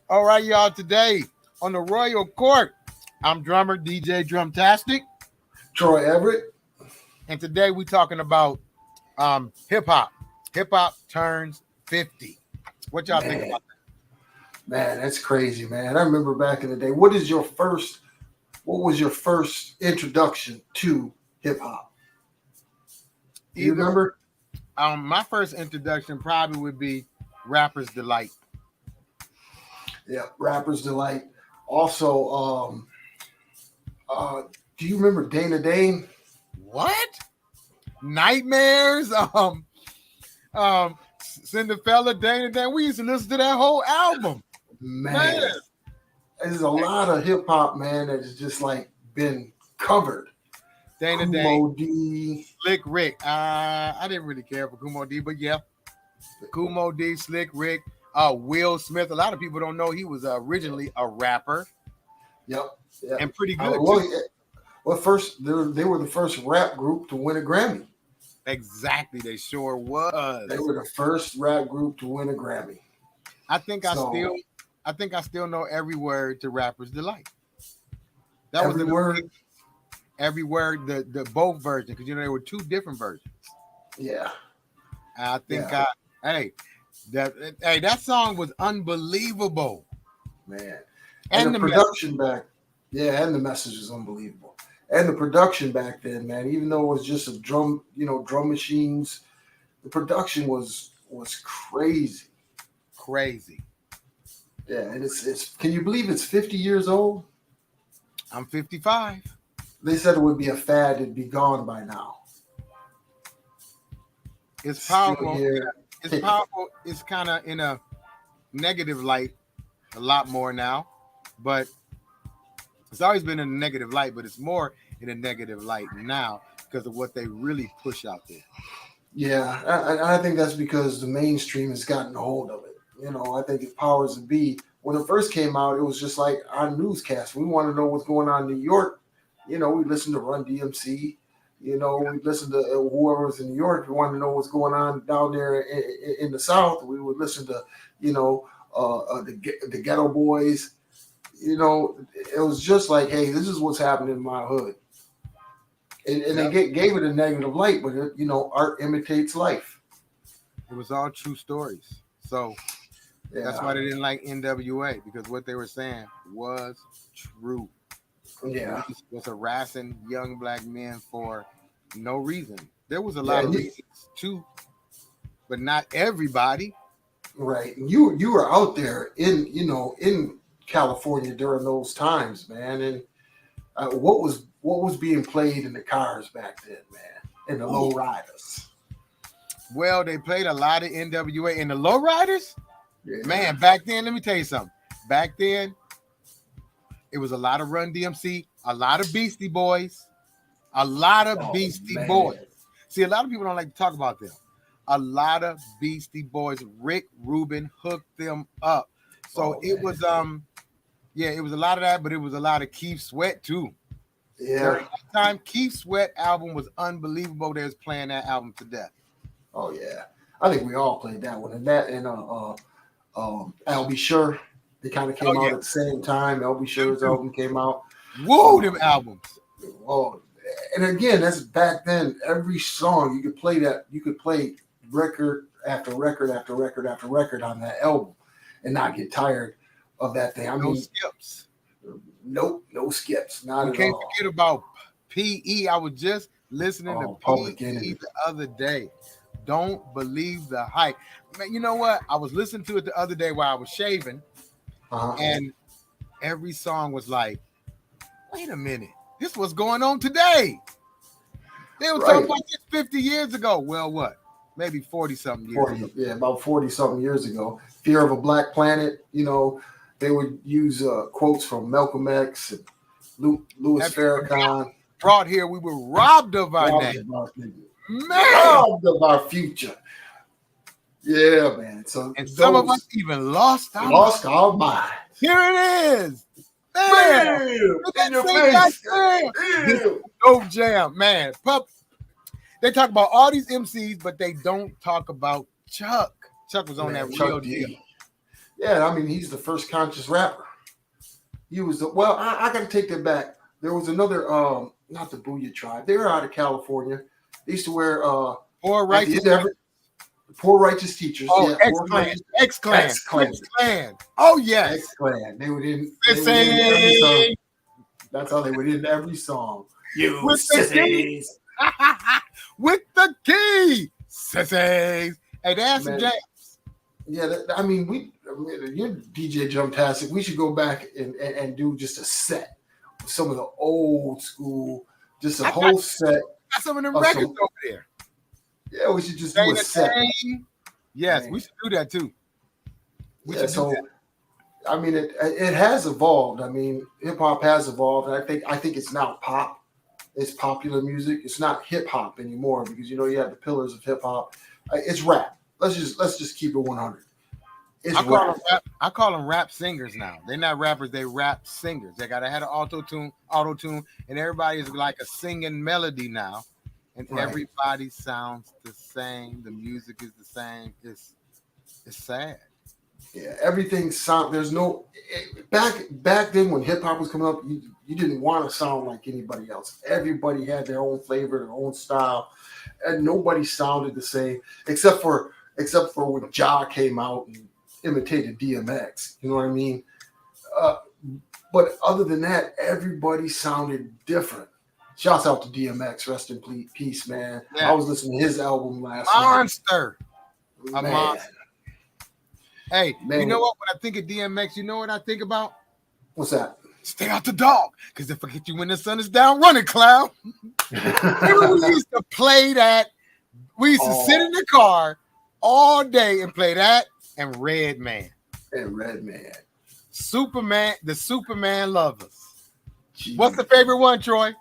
All right, y'all. Today on the Royal Court, I'm drummer DJ Drumtastic, Troy Everett. and today we're talking about hip hop. Hip hop turns 50. What y'all think about Man, that's crazy, man. I remember back in the day. What was your first introduction to hip hop? that? Do you remember? My first introduction probably would be Rapper's Delight. Yeah, Rapper's Delight. Also, do you remember Dana Dane? What? Nightmares. Cinderella, Dana Dan. We used to listen to that whole album. Man, there's a lot of hip hop, man, that has just like been covered. Dana Kumo Dan, D. Slick Rick. I didn't really care for Kumo D, but yeah, Kumo D, Slick Rick, Will Smith. A lot of people don't know he was originally a rapper. Yep. And pretty good. First they were the first rap group to win a Grammy. Exactly, they sure was. They were the first rap group to win a Grammy. I think I still know every word to Rapper's Delight. That was every word, the both versions, because there were two different versions. Yeah. I think that song was unbelievable. Man. And the production and the message was unbelievable. And the production back then, man, even though it was just a drum machines, the production was crazy. Crazy. Yeah, and it's can you believe it's 50 years old? I'm 55. They said it would be a fad, it'd be gone by now. It's powerful. It's powerful. It's kind of in a negative light a lot more now, but it's always been in a negative light, but it's more in a negative light now because of what they really push out there. Yeah, I think that's because the mainstream has gotten a hold of it. I think the powers that be, when it first came out, it was just like our newscast. We want to know what's going on in New York. We listen to Run DMC. We listen to whoever's in New York. If we want to know what's going on down there in the South, we would listen to, the Ghetto Boys. It was just like, hey, this is what's happening in my hood. And they gave it a negative light, but, art imitates life. It was all true stories. So that's why they didn't like NWA, because what they were saying was true. Yeah. Police was harassing young black men for no reason. There was a lot of reasons too, but not everybody. Right. You were out there in California during those times, man. And what was being played in the cars back then, man? In the low riders. Well, they played a lot of NWA in the low riders. Yeah. Man, back then, let me tell you something. Back then, it was a lot of Run DMC, a lot of Beastie Boys, a lot of Beastie Boys. See, a lot of people don't like to talk about them. A lot of Beastie Boys. Rick Rubin hooked them up. So it was it was a lot of that, but it was a lot of Keith Sweat too. Yeah. During that time, Keith Sweat album was unbelievable. They was playing that album to death. Oh yeah. I think we all played that one. And that and I'll Be Sure. They kind of came out at the same time. I'll Be Sure's album came out. Whoa, them albums. Oh, and again, that's back then. Every song you could play that. You could play record after record after record after record on that album, and not get tired of that thing. I mean, skips. Nope, no skips. Not at all. Can't forget about PE. I was just listening to PE the other day. Don't believe the hype. Man, you know what? I was listening to it the other day while I was shaving, and every song was like, wait a minute, this was going on today. They were talking about this 50 years ago. Well, what? Maybe 40-something years ago. Yeah, about 40-something years ago. Fear of a Black Planet, they would use quotes from Malcolm X and Louis Farrakhan. Brought here, we were robbed of our name. Robbed of our future. Yeah, man. So some of us even lost our mind. Here it is. Man, in your face. Dope jam, man. They talk about all these MCs, but they don't talk about Chuck. Chuck was on that real deal. Yeah, I mean, he's the first conscious rapper. He was the well. I got to take that back. There was another, not the Booyah Tribe. They were out of California. They used to wear Poor at the righteous. end of every poor righteous teachers. Oh, Yeah, X poor Clan, righteous X Clan, X Clan, X Clan. Oh X yes. Clan. They would end every song. Sissy That's how they would end every song. You with the key. sissies, With the key. Sissies. Hey, that's some man. jam. Yeah, I mean, you're DJ Jumptastic. We should go back and do just a set of some of the old school, just a I whole set got some of them of records some. over there. Yeah, we should just do a Dana set. Dane. Yes, Man. we should do that too. We Yeah, should do so that. I mean, it has evolved. I mean, hip hop has evolved, and I think it's now pop. It's popular music. It's not hip hop anymore because you have the pillars of hip hop. It's rap. Let's just keep it 100. It's rap. I call them rap singers now. They're not rappers, they rap singers. They gotta have an auto tune, and everybody is like a singing melody now. And Right. everybody sounds the same. The music is the same. It's sad. Yeah, everything sound. There's no back then when hip hop was coming up. You didn't want to sound like anybody else. Everybody had their own flavor, their own style, and nobody sounded the same except for when Ja came out and imitated DMX. You know what I mean? But other than that, everybody sounded different. Shouts out to DMX, rest in peace, man. Yeah. I was listening to his album last Monster. night. A Man, monster. Hey, Man. you know what? When I think of DMX, you know what I think about? What's that? Stay out the dog. Because if I get you when the sun is down, running, clown. Remember we used to play that. We used to sit in the car all day and play that and Red Man. And Redman. Superman, the Superman lovers. Jeez. What's the favorite one, Troy?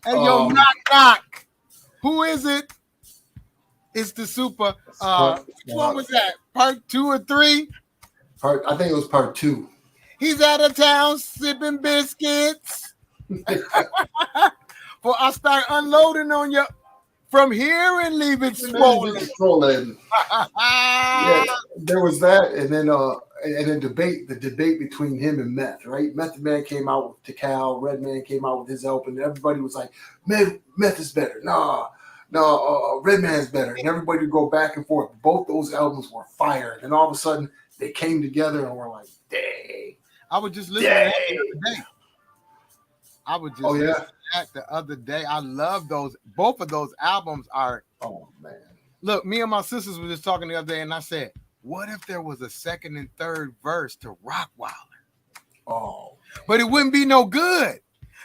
Hey, yo, knock, knock. Who is it? It's the super. Which one was that? Part 2 or 3? I think it was part 2. He's out of town sipping biscuits. For I start unloading on you from here and leave it swollen. Yeah, there was that, and then the debate between him and Meth, right? Method Man came out with Tikal, Redman came out with his album, and everybody was like, Meth is better. No, Redman's better. And everybody would go back and forth. Both those albums were fire. And then all of a sudden, they came together and were like, dang. I was just listening to that the other day. I was just listening to that the other day. I love those. Both of those albums are. Oh, man. Look, me and my sisters were just talking the other day, and I said, what if there was a second and third verse to Rockwilder? Oh. But it wouldn't be no good.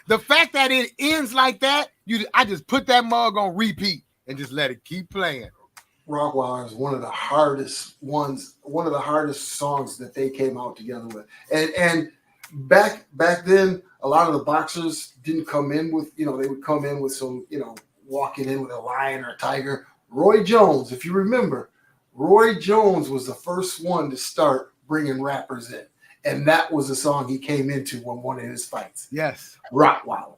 The fact that it ends like that, I just put that mug on repeat and just let it keep playing. Rockwilder is one of the hardest songs that they came out together with. And back then, a lot of the boxers didn't come in with, they would come in with some, walking in with a lion or a tiger. Roy Jones, if you remember, Roy Jones was the first one to start bringing rappers in. And that was the song he came into on one of his fights. Yes. Rockwilder.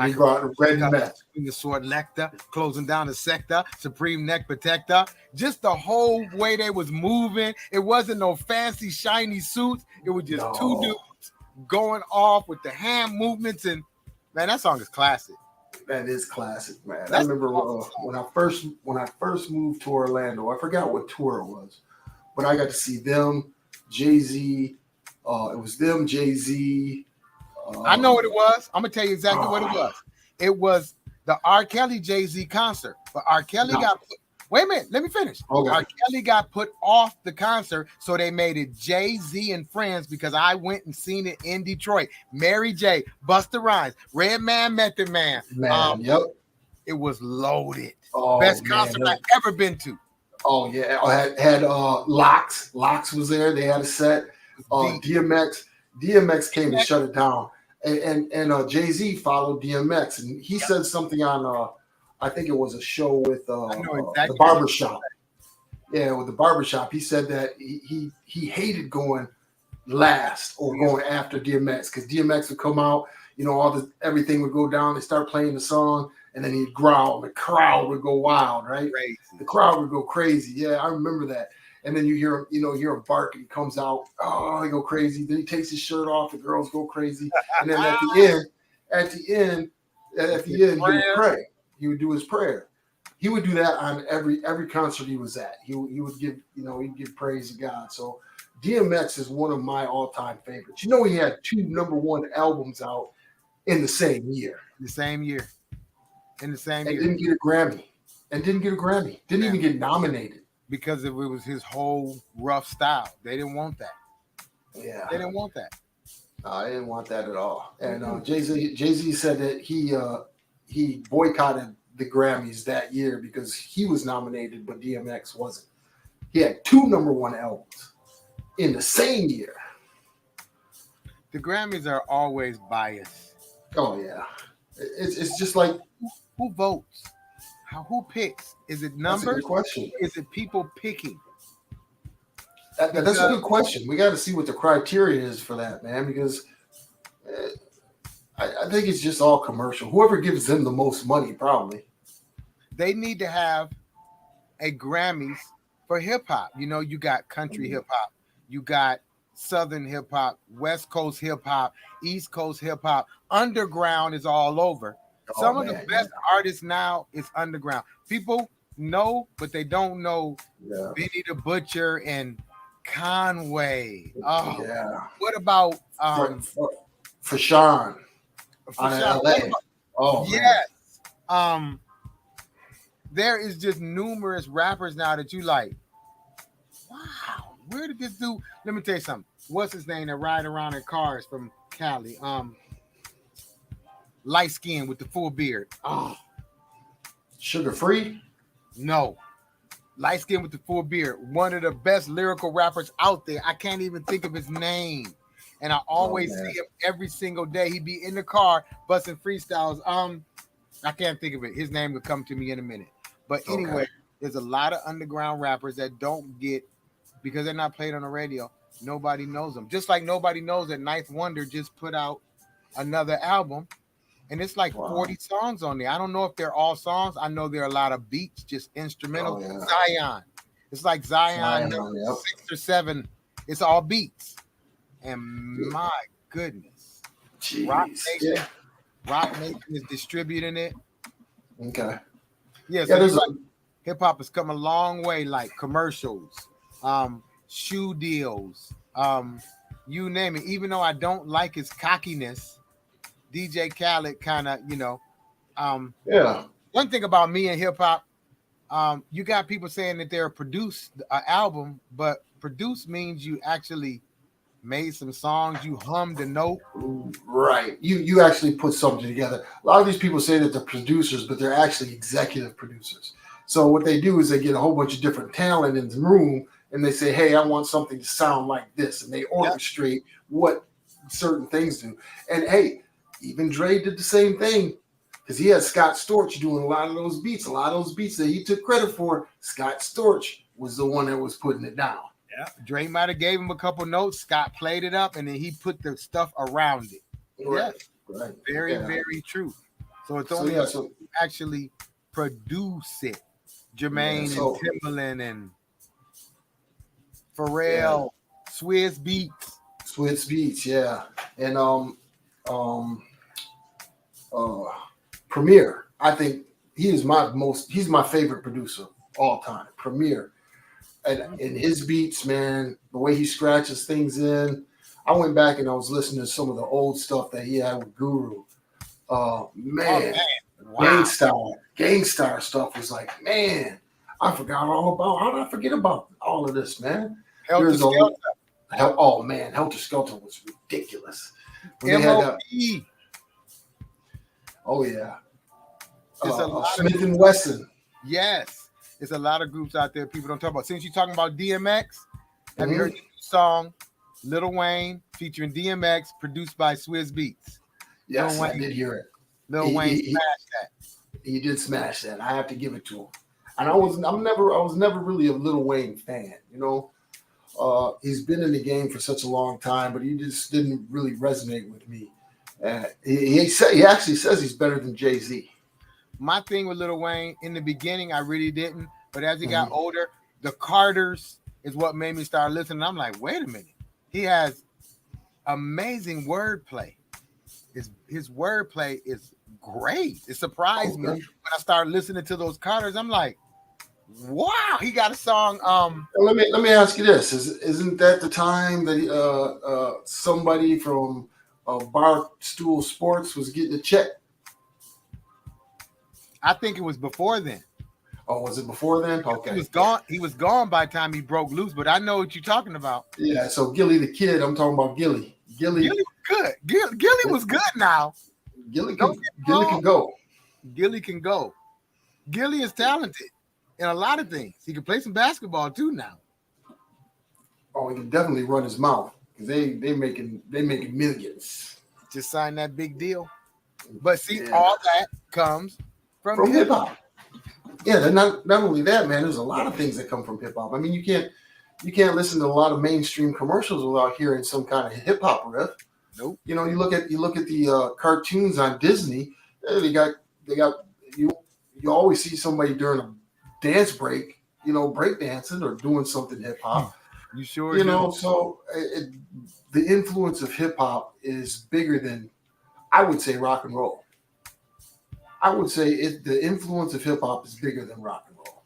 He brought Red Meth. The sword lector, closing down the sector, supreme neck protector. Just the whole way they was moving. It wasn't no fancy, shiny suits. It was just two dudes going off with the hand movements. And, man, that song is classic. That is classic, man. I remember when I first moved to Orlando. I forgot what tour it was, but I got to see them, Jay-Z. It was them, Jay-Z. I know what it was. I'm gonna tell you exactly what it was. It was the R. Kelly Jay-Z concert, but R. Kelly got put, wait a minute, let me finish. Okay. R. Kelly got put off the concert, so they made it Jay-Z and Friends because I went and seen it in Detroit. Mary J, Busta Rhymes, Redman, Method Man. Yep. It was loaded. Oh, Best concert I've ever been to. Oh yeah, I had Locks. Locks was there. They had a set. DMX came and shut it down. And Jay-Z followed DMX, and he said something on I think it was a show with the barbershop. Yeah, with the barbershop. He said that he hated going last or going after DMX because DMX would come out, everything would go down. They start playing the song, and then he'd growl. The crowd would go wild, right? Crazy. The crowd would go crazy. Yeah, I remember that. and then you hear him, hear him bark, and he comes out. Oh, he go crazy. Then he takes his shirt off. The girls go crazy, and then at the end, he would pray. He would do his prayer. He would do that on every concert he was at. He would give he'd give praise to God. So DMX is one of my all-time favorites. He had 2 #1 albums out in the same year. In the same year. And didn't get a Grammy. Didn't even get nominated. Because it was his whole rough style. They didn't want that. Yeah. They didn't want that. I didn't want that at all. And Jay-Z said that he boycotted the Grammys that year because he was nominated, but DMX wasn't. He had 2 #1 albums in the same year. The Grammys are always biased. Oh yeah, it's just like who votes, who picks? Is it numbers? That's a good question. Is it people picking? That's a good question. We got to see what the criteria is for that, man, because I think it's just all commercial. Whoever gives them the most money, probably. They need to have a Grammys for hip hop. You got country hip hop, you got Southern hip hop, West Coast hip hop, East Coast hip hop. Underground is all over. Some of the best artists now is underground. People know, but they don't know Benny the Butcher and Conway. Oh, yeah. What about for Sean? LA. Oh, yes. Man. There is just numerous rappers now that you like. Wow, where did this dude? Let me tell you something. What's his name that ride around in cars from Cali? Light skin with the full beard. Oh, Sugar Free? No. Light skin with the full beard. One of the best lyrical rappers out there. I can't even think of his name. And I always see him every single day. He'd be in the car busting freestyles. I can't think of it. His name will come to me in a minute. But anyway, there's a lot of underground rappers that don't get, because they're not played on the radio, nobody knows them. Just like nobody knows that Ninth Wonder just put out another album. And it's like 40 songs on there. I don't know if they're all songs. I know there are a lot of beats, just instrumental. Zion. It's like Zion 6 or 7. It's all beats. And my goodness. Jeez. Rock Nation is distributing it. Okay. Yeah, so hip hop has come a long way, like commercials, shoe deals, you name it. Even though I don't like his cockiness, DJ Khaled kind of, One thing about me and hip hop, you got people saying that they're produced an album, but produce means you actually made some songs, you hummed a note. Right. You actually put something together. A lot of these people say that they're producers, but they're actually executive producers. So what they do is they get a whole bunch of different talent in the room and they say, hey, I want something to sound like this. And they orchestrate what certain things do. And hey, even Dre did the same thing because he had Scott Storch doing a lot of those beats. A lot of those beats that he took credit for, Scott Storch was the one that was putting it down. Yeah, Dre might have gave him a couple notes. Scott played it up, and then he put the stuff around it. Right. Yes, right. Very, very true. So it's only actually produce it. Jermaine and Timbaland and Pharrell, Swizz Beats. Swizz Beats, yeah. And Premier, I think he's my favorite producer all time. Premier. And his beats, man, the way he scratches things in. I went back and I was listening to some of the old stuff that he had with Guru. Man. Wow. Gangstar stuff was like, man, I forgot all about. How did I forget about all of this, man? Helter Skelter. Oh man, Helter Skelter was ridiculous. M.O.P. Oh yeah. Smith and Wesson. Yes. There's a lot of groups out there people don't talk about. Since you're talking about DMX, have you heard the song Lil Wayne featuring DMX, produced by Swizz Beats? Yes, I did hear it. Lil Wayne smashed that. He did smash that. I have to give it to him. And I was never really a Lil Wayne fan. He's been in the game for such a long time, but he just didn't really resonate with me. He actually says he's better than Jay-Z. My thing with Lil Wayne, in the beginning, I really didn't. But as he got older, the Carters, is what made me start listening. I'm like, wait a minute. He has amazing wordplay. His wordplay is great. It surprised me when I started listening to those Carters. I'm like, wow, he got a song. Let me ask you this: isn't that the time that somebody from Barstool Sports was getting a check? I think it was before then. Oh, was it before then? Okay, he was gone. He was gone by the time he broke loose. But I know what you're talking about. Yeah, so Gilly the Kid. I'm talking about Gilly. Gilly was good. Gilly was good now. Gilly can go. Gilly can go. Gilly is talented in a lot of things. He can play some basketball too now. Oh, he can definitely run his mouth because they making millions. Just signed that big deal. But see, all that comes from hip hop. Yeah, not only that, man. There's a lot of things that come from hip hop. I mean, you can't listen to a lot of mainstream commercials without hearing some kind of hip hop riff. Nope. You know, you look at the cartoons on Disney. They got you always see somebody during a dance break, break dancing or doing something hip hop. You sure? So the influence of hip hop is bigger than, I would say, rock and roll. I would say the influence of hip hop is bigger than rock and roll.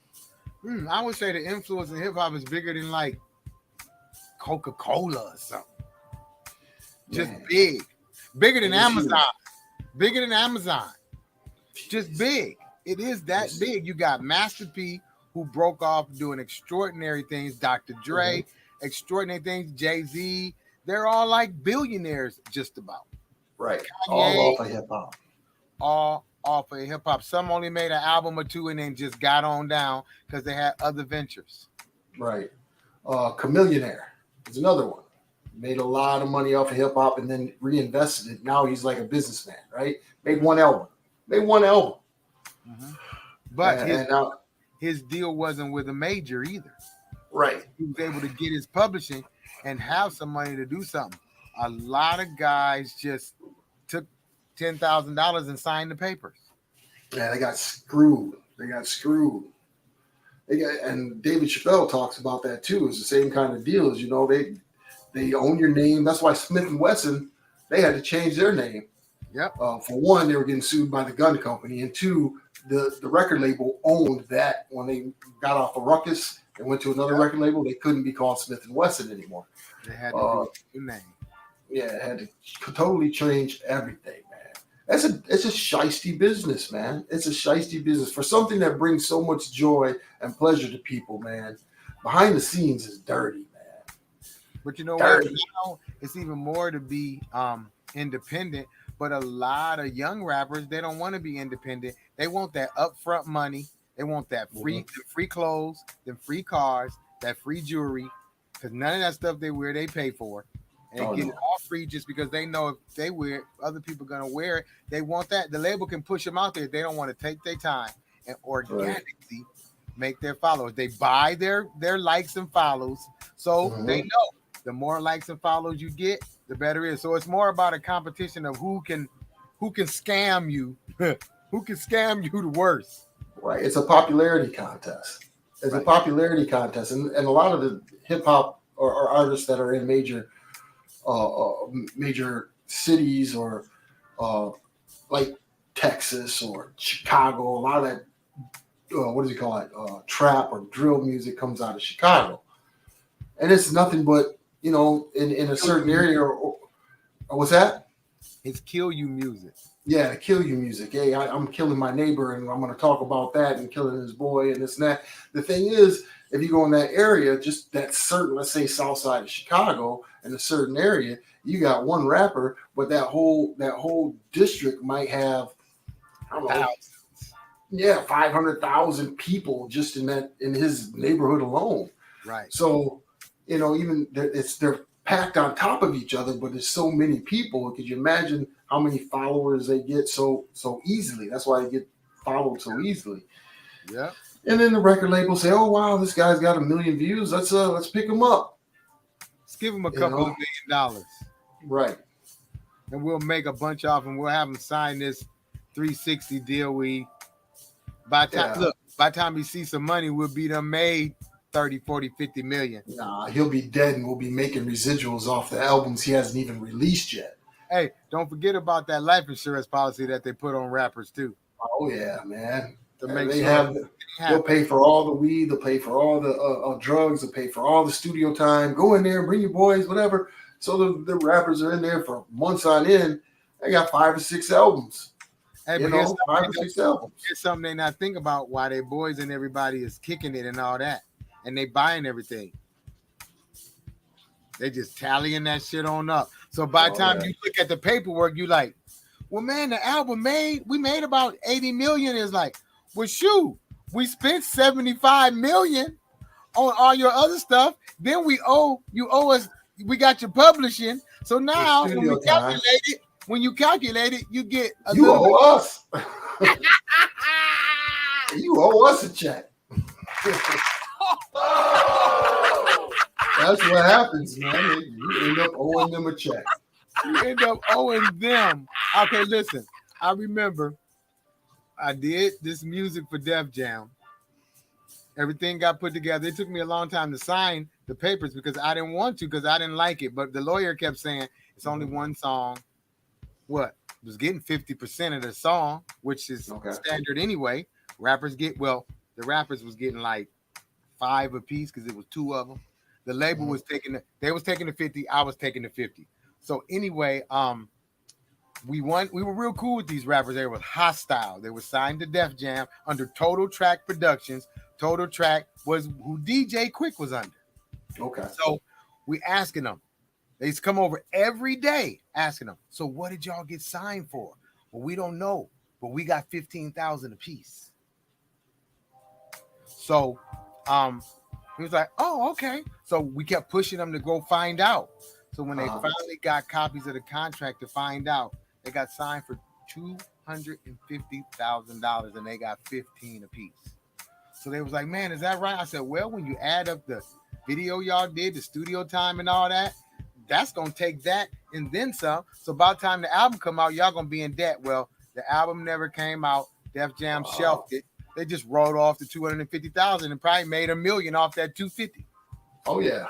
I would say the influence of hip hop is bigger than like Coca-Cola or something. Just bigger than Amazon. Bigger than Amazon. Just big. It is that big. You got Master P, who broke off doing extraordinary things. Dr. Dre, extraordinary things. Jay-Z. They're all like billionaires, just about. Right. Kanye, all off of hip hop. All off of hip hop. Some only made an album or two and then just got on down because they had other ventures. Right. Chamillionaire is another one. Made a lot of money off of hip hop and then reinvested it. Now he's like a businessman, right? Made one album. Mm-hmm. But his deal wasn't with a major either. Right. He was able to get his publishing and have some money to do something. A lot of guys just took $10,000 and signed the papers. Yeah, they got screwed. And David Chappelle talks about that too. It's the same kind of deal as, they own your name. That's why Smith & Wesson, they had to change their name. Yep. For one, they were getting sued by the gun company. And two, the record label owned that. When they got off of Ruckus and went to another record label, they couldn't be called Smith & Wesson anymore. They had to do a new name. Yeah, it had to totally change everything, man. It's a shiesty business, man. It's a shiesty business for something that brings so much joy and pleasure to people, man. Behind the scenes is dirty, man. But you know what? Now it's even more to be independent. But a lot of young rappers, they don't want to be independent. They want that upfront money. They want that free clothes, them free cars, that free jewelry. Because none of that stuff they wear, they pay for. And get it all free just because they know if they wear it, other people are going to wear it. They want that. The label can push them out there. They don't want to take their time and organically make their followers. They buy their likes and follows. So they know the more likes and follows you get, the better it is. So it's more about a competition of who can scam you, who can scam you the worst. Right. It's a popularity contest. And a lot of the hip hop or artists that are in major cities or like Texas or Chicago, a lot of that what does he call it? Trap or drill music comes out of Chicago, and it's nothing but in a certain area or what's that? It's kill you music. Yeah, the kill you music. Hey, I'm killing my neighbor, and I'm going to talk about that and killing his boy and this and that. The thing is, if you go in that area, just that certain, let's say, south side of Chicago, in a certain area, you got one rapper, but that whole district might have, I don't know, 500,000 people just in his neighborhood alone. Right. So, even they're packed on top of each other, but there's so many people. Could you imagine how many followers they get so easily? That's why they get followed so easily. Yeah. And then the record label say, "Oh wow, this guy's got 1 million views. Let's pick him up. Let's give him a couple of $1 million." Right. And we'll make a bunch off him. We'll have him sign this 360 deal. By the time he sees some money, we'll be done made 30, 40, 50 million. Nah, he'll be dead and we'll be making residuals off the albums he hasn't even released yet. Hey, don't forget about that life insurance policy that they put on rappers too. Oh yeah, man. To make They sure they'll pay for all the weed, they'll pay for all the drugs, they'll pay for all the studio time. Go in there, bring your boys, whatever. So the rappers are in there for months on end. They got 5 or 6 albums. Hey, You know, 5 or 6 albums. It's something they not think about why their boys and everybody is kicking it and all that, and they buying everything. They just tallying that shit on up. So by the time you look at the paperwork, you like, well, man, the album we made about 80 million. Is like, well, shoot, we spent 75 million on all your other stuff. Then you owe us. We got your publishing. So now when you calculate it, you get you owe us. You owe us a check. That's what happens, man. You end up owing them a check. You end up owing them. Okay, listen. I remember I did this music for Def Jam. Everything got put together. It took me a long time to sign the papers because I didn't want to, because I didn't like it. But the lawyer kept saying it's only one song. What? It was getting 50% of the song, which is standard anyway. The rappers was getting like 5 apiece because it was 2 of them. The label was taking the 50, I was taking the 50. So anyway, we were real cool with these rappers. They were hostile. They were signed to Def Jam under Total Track Productions. Total Track was who DJ Quick was under. Okay. So we asking them. They used to come over every day asking them, so what did y'all get signed for? Well, we don't know, but we got 15,000 apiece. So he was like, oh, okay. So we kept pushing them to go find out. So when they finally got copies of the contract to find out, they got signed for $250,000 and they got 15 apiece. So they was like, man, is that right? I said, well, when you add up the video y'all did, the studio time and all that, that's going to take that and then some. So by the time the album come out, y'all going to be in debt. Well, the album never came out. Def Jam shelved it. They just wrote off the 250,000 and probably made $1 million off that 250. Oh yeah.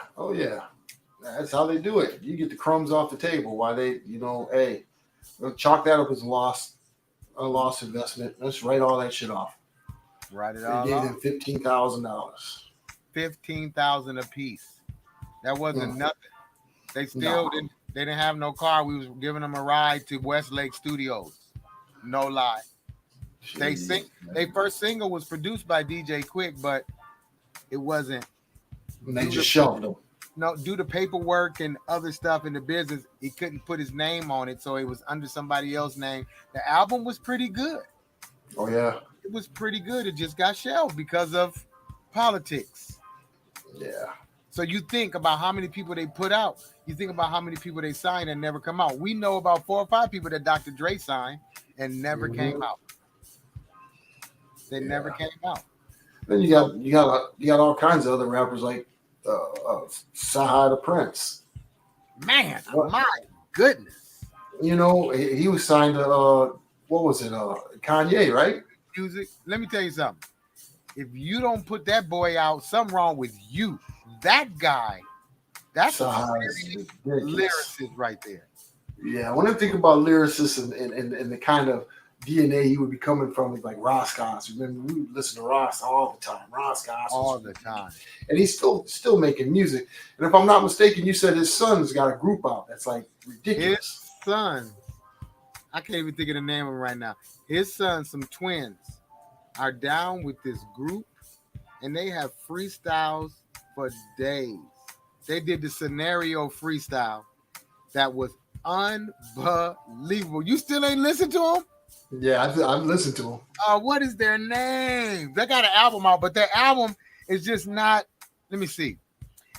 That's how they do it. You get the crumbs off the table. Why they, hey, chalk that up as a lost investment. Let's write all that shit off. Write it all off. They gave them $15,000. $15,000 a piece. That wasn't nothing. They still didn't. They didn't have no car. We was giving them a ride to Westlake Studios. No lie. Their first single was produced by DJ Quick, but it wasn't. And they just shelved them. No, due to paperwork and other stuff in the business, he couldn't put his name on it, so it was under somebody else's name. The album was pretty good. Oh yeah, it was pretty good. It just got shelved because of politics. Yeah. So you think about how many people they put out. You think about how many people they signed and never come out. We know about 4 or 5 people that Dr. Dre signed and never came out. They never came out. Then you got all kinds of other rappers like Sahai the Prince. Man, my goodness. He was signed to what was it? Kanye, right? Music. Let me tell you something. If you don't put that boy out, something wrong with you. That guy, that's a lyricist right there. Yeah, when I think about lyricists and the kind of DNA he would be coming from, is like Ross Goss. Remember, we would listen to Ross all the time. Ross Goss all the time, and he's still making music. And if I'm not mistaken, you said his son's got a group out that's like ridiculous. His son, I can't even think of the name of him right now. His son, some twins, are down with this group, and they have freestyles for days. They did the scenario freestyle that was unbelievable. You still ain't listened to them? Yeah, I've listened to them. What is their name? They got an album out, but their album is just not. Let me see.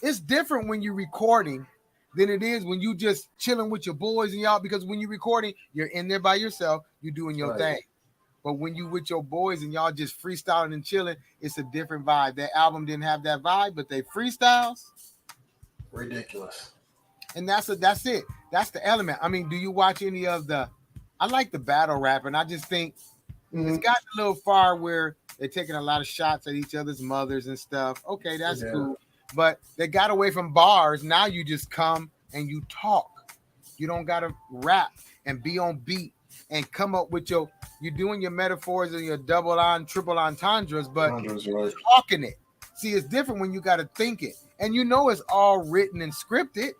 It's different when you're recording than it is when you just chilling with your boys and y'all. Because when you're recording, you're in there by yourself, you're doing your thing. But when you with your boys and y'all just freestyling and chilling, it's a different vibe. That album didn't have that vibe, but they freestyles. Ridiculous. And that's it. That's the element. I mean, do you watch any of the? I like the battle rap, and I just think It's gotten a little far where they're taking a lot of shots at each other's mothers and stuff. Okay, that's cool. But they got away from bars. Now you just come and you talk. You don't gotta rap and be on beat and come up with you're doing your metaphors and your double on, triple entendres, but you're talking it. See, it's different when you gotta think it. And you know it's all written and scripted.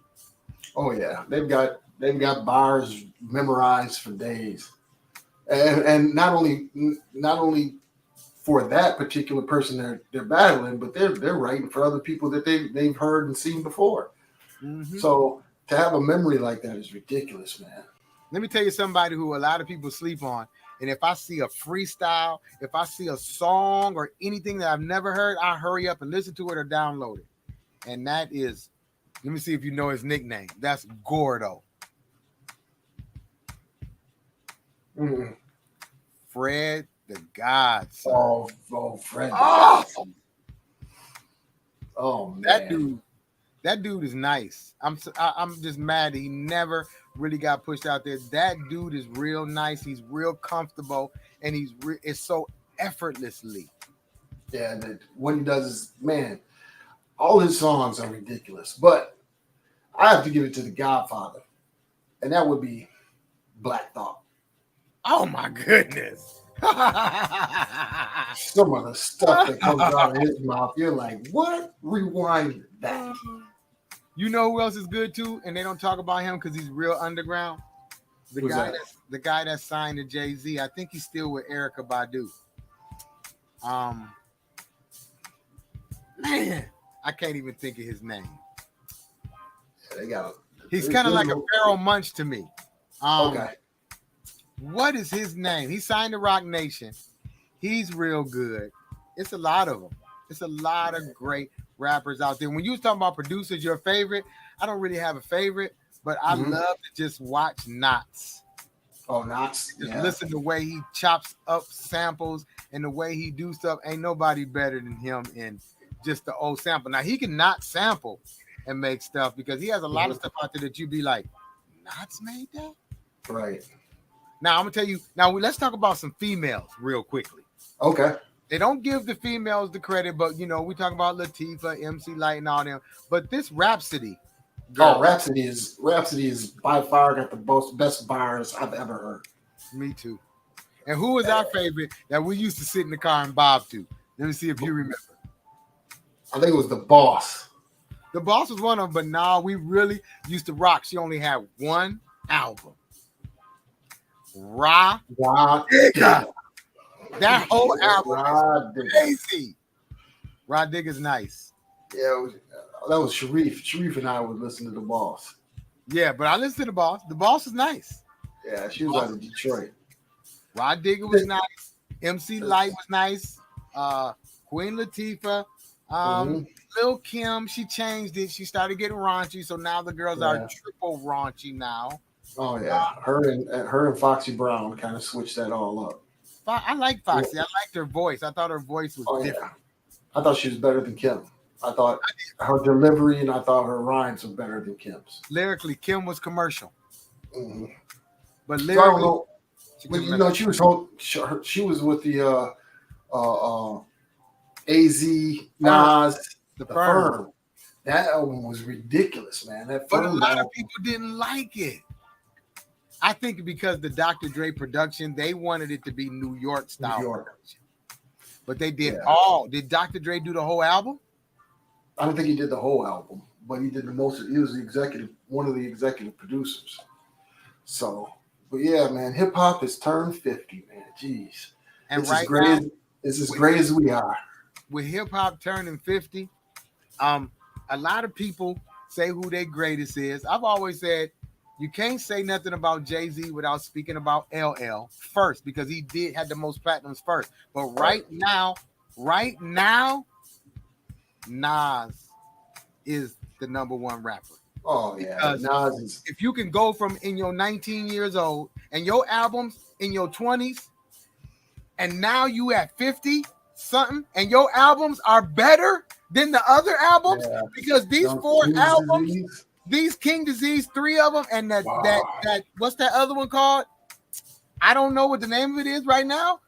Oh yeah. They've got bars memorized for days. And not only for that particular person they're battling, but they're writing for other people that they've heard and seen before. Mm-hmm. So to have a memory like that is ridiculous, man. Let me tell you somebody who a lot of people sleep on. And if I see a freestyle, if I see a song or anything that I've never heard, I hurry up and listen to it or download it. And that is, let me see if you know his nickname. That's Gordo. Mm-hmm. Fred the Godson. Oh, Fred. Awesome. Oh man. That dude is nice. I'm just mad that he never really got pushed out there. That dude is real nice. He's real comfortable, and it's so effortlessly. Yeah, what he does is, man, all his songs are ridiculous. But I have to give it to the Godfather, and that would be Black Thought. Oh my goodness. Some of the stuff that comes out of his mouth, you're like, what? Rewind that. You know who else is good too? And they don't talk about him because he's real underground. The guy that signed to Jay-Z. I think he's still with Erykah Badu. Man, I can't even think of his name. Yeah, he's kind of like a Pharoah Monch to me. Okay. What is his name? He signed to Rock Nation. He's real good. It's a lot of them. It's a lot of great rappers out there. When you was talking about producers, your favorite, I don't really have a favorite, but I love to just watch Knots. Oh, Knots. Just listen to the way he chops up samples and the way he do stuff. Ain't nobody better than him in just the old sample. Now, he can not sample and make stuff because he has a lot of stuff out there that you be like, Knots made that? Right. Now, I'm going to tell you, let's talk about some females real quickly. Okay. They don't give the females the credit, but, we talk about Latifah, MC Light, and all them. But this Rhapsody girl. Oh, Rhapsody is by far got the best bars I've ever heard. Me too. And who was our favorite that we used to sit in the car and bob to? Let me see if you remember. I think it was The Boss. The Boss was one of them, but now we really used to rock. She only had one album. Rah Digga. That whole album is crazy. Rah Digga's nice. Yeah, that was Sharif. Sharif and I would listen to The Boss. Yeah, but I listened to The Boss. The Boss is nice. Yeah, she was out of Detroit. Rah Digga was nice. MC Light was nice. Queen Latifah. Lil Kim, she changed it. She started getting raunchy, so now the girls are triple raunchy now. Oh yeah, her and Foxy Brown kind of switched that all up. I like Foxy. I liked her voice. I thought her voice was different. Yeah. I thought she was better than Kim. I thought her delivery and I thought her rhymes were better than Kim's. Lyrically, Kim was commercial. Mm-hmm. But lyrically, she was with the AZ, Nas, the Firm. That album was ridiculous, man. But a lot of people didn't like it. I think because the Dr. Dre production, they wanted it to be New York style production. But they did Did Dr. Dre do the whole album? I don't think he did the whole album, but he did the most. He was one of the executive producers. So, but yeah, man, hip hop has turned 50, man. Jeez. And it's as great as we are. With hip hop turning 50, a lot of people say who their greatest is. I've always said you can't say nothing about Jay-Z without speaking about LL first because he had the most platinums first. But right now, Nas is the number one rapper. Oh yeah, Nas is. If you can go from in your 19 years old and your albums in your 20s, and now you at 50 something, and your albums are better than the other albums because these albums. These King Disease, 3 of them, and that what's that other one called? I don't know what the name of it is right now,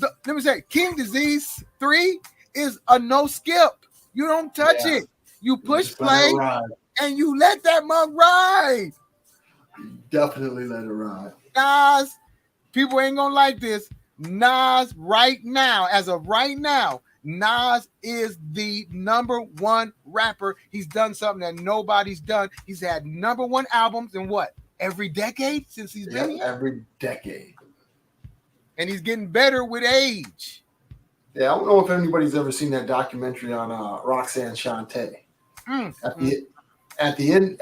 Let me say, King Disease 3 is a no skip. You don't touch it. You push play and you let that mug ride. Definitely let it ride. Nas, people ain't gonna like this. Nas right now, as of right now, Nas is the #1 rapper. He's done something that nobody's done. He's had #1 albums in what? Every decade since he's been here? Every decade. And he's getting better with age. Yeah, I don't know if anybody's ever seen that documentary on Roxanne Shante. At the end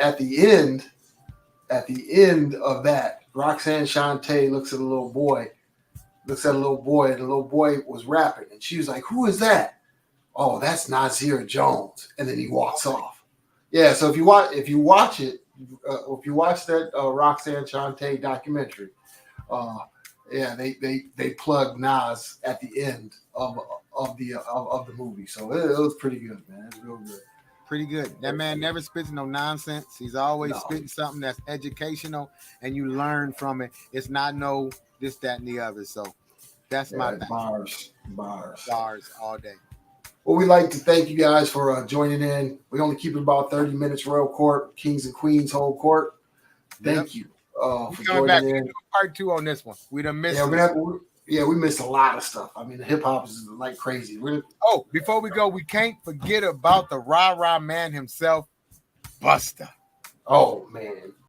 of that, Roxanne Shante looks at a little boy, and the little boy was rapping, and she was like, "Who is that?" "Oh, that's Nasir Jones," and then he walks off. Yeah, so if you watch that Roxanne Shante documentary, they plug Nas at the end of the movie, so it was pretty good, man. It's real good. Pretty good. That man never spits no nonsense. He's always spitting something that's educational, and you learn from it. It's not no this, that, and the other. So that's my thing. Bars all day. Well, we'd like to thank you guys for joining in. We only keep it about 30 minutes, Royal Court, Kings and Queens, whole court. Thank you for joining in. Part 2 on this one. We done missed we missed a lot of stuff. I mean, the hip hop is like crazy. Before we go, we can't forget about the rah-rah man himself, Busta. Oh, man.